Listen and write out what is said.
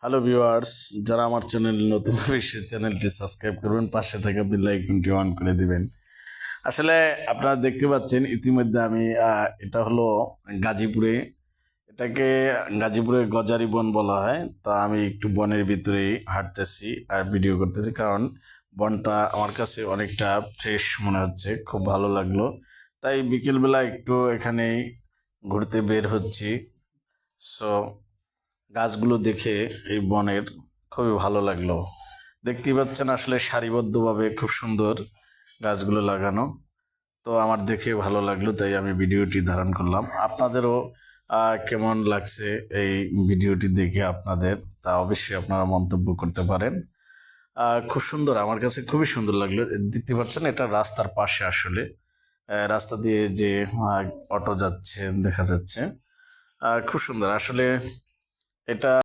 Hello viewers, যারা আমার channel নতুন বিশ্বের চ্যানেলটি সাবস্ক্রাইব করবেন, পাশে থাকা বেল আইকনটি অন করে দিবেন। আসলে আপনারা দেখতে পাচ্ছেন ইতিমধ্যে আমি এটা হলো গাজীপুরে, এটাকে গাজীপুরে গজারি বন বলা হয়। তা আমি একটু বনের ভিতরেই হাঁটতেছি আর ভিডিও করতেছি, কারণ বনটা আমার কাছে অনেকটা ফ্রেশ মনে হচ্ছে, খুব ভালো লাগলো। তাই বিকেলবেলা একটু এখানেই ঘুরতে বের হচ্ছি। সো গাছগুলো দেখে এই বনের খুবই ভালো লাগলো। দেখতেই পাচ্ছেন আসলে সারিবদ্ধভাবে খুব সুন্দর গাছগুলো লাগানো। তো আমার দেখে ভালো লাগলো, তাই আমি ভিডিওটি ধারণ করলাম। আপনাদেরও কেমন লাগছে এই ভিডিওটি দেখে আপনাদের, তা অবশ্যই আপনারা মন্তব্য করতে পারেন। খুব সুন্দর, আমার কাছে খুবই সুন্দর লাগলো। দেখতে পাচ্ছেন এটা রাস্তার পাশে, আসলে রাস্তা দিয়ে যে অটো যাচ্ছে দেখা যাচ্ছে। খুব সুন্দর আসলে এটা।